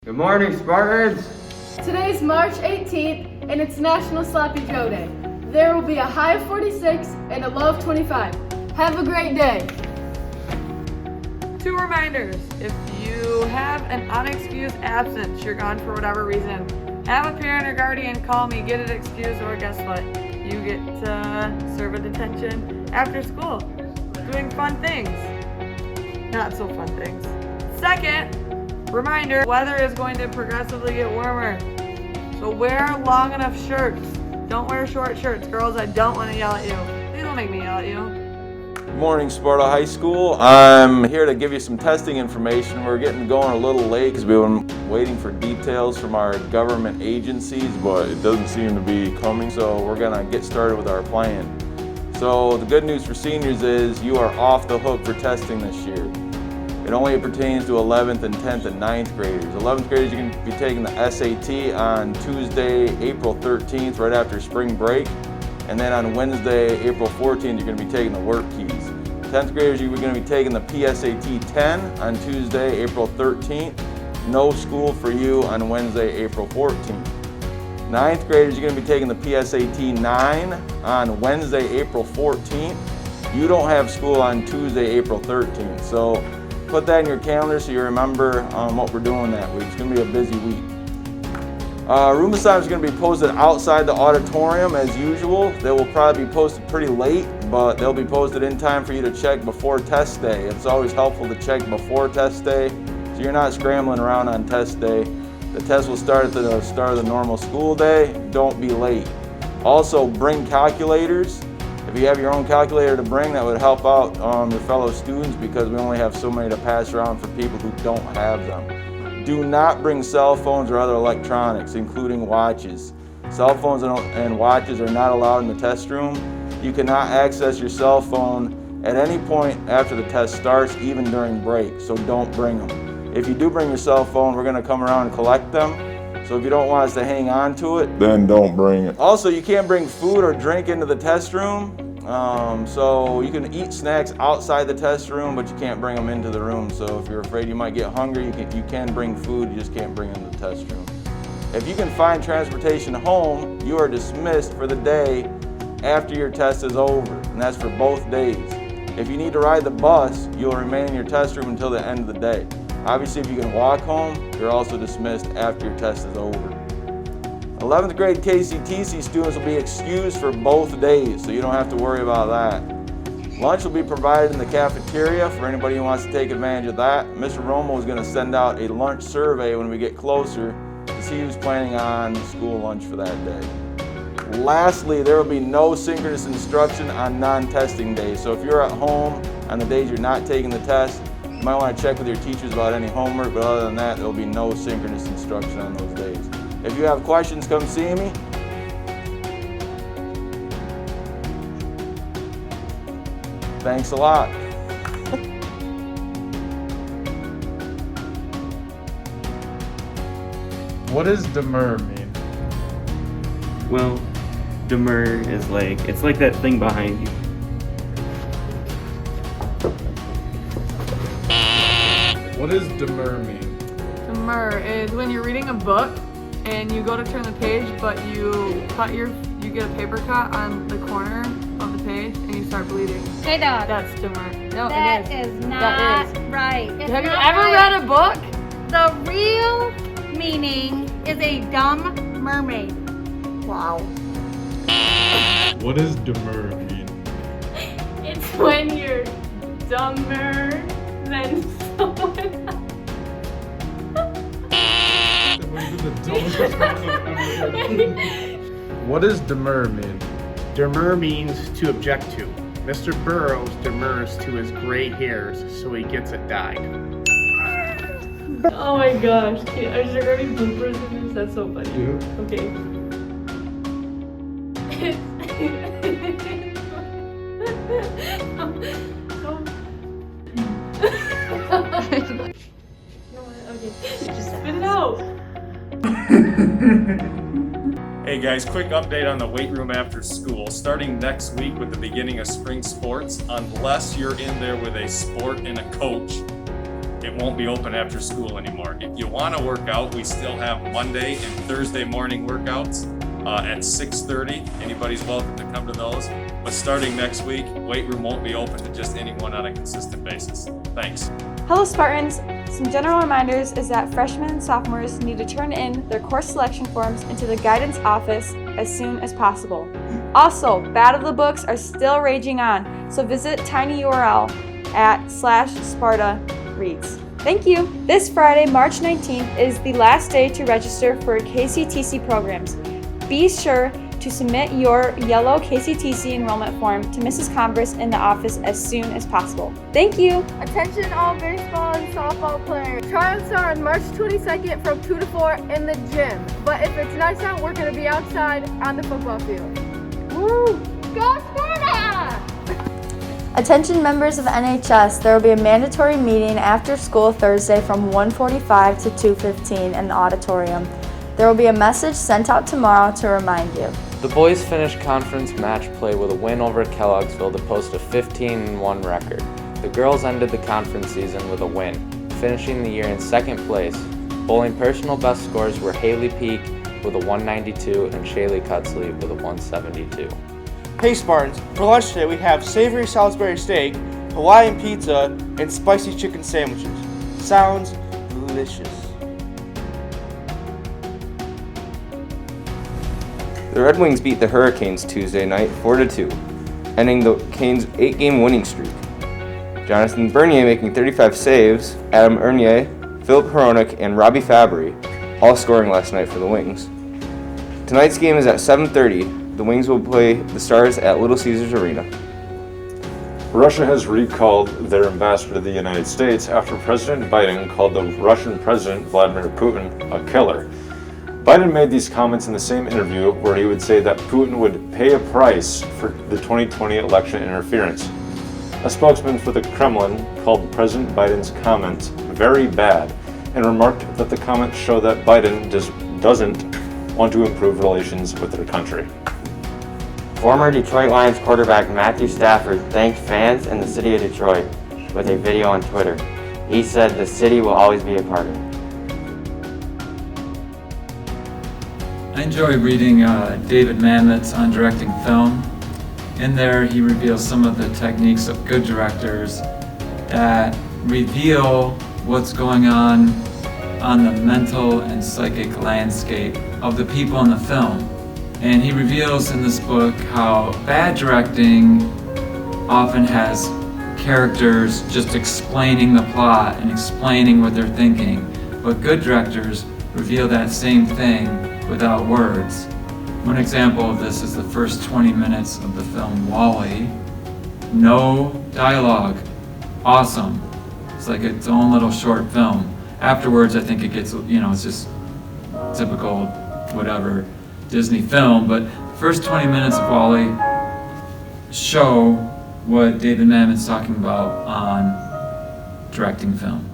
Good morning, Spartans! Today's March 18th, and it's National Sloppy Joe Day. There will be a high of 46 and a low of 25. Have a great day. 2 reminders. If you have an unexcused absence, you're gone for whatever reason, have a parent or guardian call me, get it excused, or guess what? You get to serve a detention after school, doing fun things. Not so fun things. Second reminder, weather is going to progressively get warmer. So wear long enough shirts. Don't wear short shirts. Girls, I don't want to yell at you. Please don't make me yell at you. Good morning, Sparta High School. I'm here to give you some testing information. We're getting going a little late because we've been waiting for details from our government agencies, but it doesn't seem to be coming, so we're gonna get started with our plan. So the good news for seniors is you are off the hook for testing this year. It only pertains to 11th and 10th and 9th graders. 11th graders, you can be taking the SAT on Tuesday, April 13th, right after spring break. And then on Wednesday, April 14th, you're going to be taking the work keys. 10th graders, you're going to be taking the PSAT 10 on Tuesday, April 13th. No school for you on Wednesday, April 14th. 9th graders, you're going to be taking the PSAT 9 on Wednesday, April 14th. You don't have school on Tuesday, April 13th. So put that in your calendar so you remember what we're doing that week. It's going to be a busy week. Room assignments are going to be posted outside the auditorium as usual. They will probably be posted pretty late, but they'll be posted in time for you to check before test day. It's always helpful to check before test day so you're not scrambling around on test day. The test will start at the start of the normal school day. Don't be late. Also, bring calculators. If you have your own calculator to bring, that would help out your fellow students because we only have so many to pass around for people who don't have them. Do not bring cell phones or other electronics, including watches. Cell phones and watches are not allowed in the test room. You cannot access your cell phone at any point after the test starts, even during break, so don't bring them. If you do bring your cell phone, we're going to come around and collect them. So if you don't want us to hang on to it, then don't bring it. Also, you can't bring food or drink into the test room. So you can eat snacks outside the test room, but you can't bring them into the room. So if you're afraid you might get hungry, you can bring food, you just can't bring them to the test room. If you can find transportation home, you are dismissed for the day after your test is over, and that's for both days. If you need to ride the bus, you'll remain in your test room until the end of the day. Obviously, if you can walk home, you're also dismissed after your test is over. 11th grade KCTC students will be excused for both days, so you don't have to worry about that. Lunch will be provided in the cafeteria for anybody who wants to take advantage of that. Mr. Romo is going to send out a lunch survey when we get closer to see who's planning on school lunch for that day. Lastly, there will be no synchronous instruction on non-testing days, so if you're at home on the days you're not taking the test, you might want to check with your teachers about any homework, but other than that, there will be no synchronous instruction on those days. If you have questions, come see me. Thanks a lot. What does demur mean? Well, demur is it's like that thing behind you. What does demur mean? Demur is when you're reading a book and you go to turn the page, but you get a paper cut on the corner of the page and you start bleeding. Hey, dog. That's demur. No, That it is That not is. right. It's Have you not ever right. read a book? The real meaning is a dumb mermaid. Wow. What does demur mean? It's when you're dumber than someone else. What does demur mean? Demur means to object to. Mr. Burrows demurs to his gray hairs, so he gets it dyed. Oh my gosh, are there any bloopers in this? That's so funny. Yeah. Okay. Okay, just spit it out. Hey guys, quick update on the weight room after school. Starting next week with the beginning of spring sports, unless you're in there with a sport and a coach, it won't be open after school anymore. If you want to work out, we still have Monday and Thursday morning workouts at 6:30. Anybody's welcome to come to those. But starting next week, weight room won't be open to just anyone on a consistent basis. Thanks. Hello Spartans! Some general reminders is that freshmen and sophomores need to turn in their course selection forms into the guidance office as soon as possible. Also, Battle of the Books are still raging on, so visit tinyurl at /Sparta Reads. Thank you! This Friday, March 19th is the last day to register for KCTC programs. Be sure to submit your yellow KCTC enrollment form to Mrs. Converse in the office as soon as possible. Thank you! Attention all baseball and softball players. Tryouts are on March 22nd from 2 to 4 in the gym. But if it's nice out, we're going to be outside on the football field. Woo! Go Sparta! Attention members of NHS, there will be a mandatory meeting after school Thursday from 1:45 to 2:15 in the auditorium. There will be a message sent out tomorrow to remind you. The boys finished conference match play with a win over Kelloggsville to post a 15-1 record. The girls ended the conference season with a win, finishing the year in second place. Bowling personal best scores were Haley Peak with a 192 and Shaylee Cutsley with a 172. Hey Spartans, for lunch today we have savory Salisbury steak, Hawaiian pizza, and spicy chicken sandwiches. Sounds delicious. The Red Wings beat the Hurricanes Tuesday night 4-2, ending the Canes' 8-game winning streak. Jonathan Bernier making 35 saves, Adam Ernier, Philip Hronik, and Robbie Fabry all scoring last night for the Wings. Tonight's game is at 7:30. The Wings will play the Stars at Little Caesars Arena. Russia has recalled their ambassador to the United States after President Biden called the Russian President Vladimir Putin a killer. Biden made these comments in the same interview where he would say that Putin would pay a price for the 2020 election interference. A spokesman for the Kremlin called President Biden's comments very bad and remarked that the comments show that Biden doesn't want to improve relations with their country. Former Detroit Lions quarterback Matthew Stafford thanked fans in the city of Detroit with a video on Twitter. He said the city will always be a part of it. I enjoy reading David Mamet's on directing film. In there, he reveals some of the techniques of good directors that reveal what's going on the mental and psychic landscape of the people in the film. And he reveals in this book how bad directing often has characters just explaining the plot and explaining what they're thinking, but good directors reveal that same thing without words. One example of this is the first 20 minutes of the film WALL-E. No dialogue. Awesome. It's like its own little short film. Afterwards, I think it gets, it's just typical whatever Disney film, but the first 20 minutes of WALL-E show what David Mamet's talking about on directing film.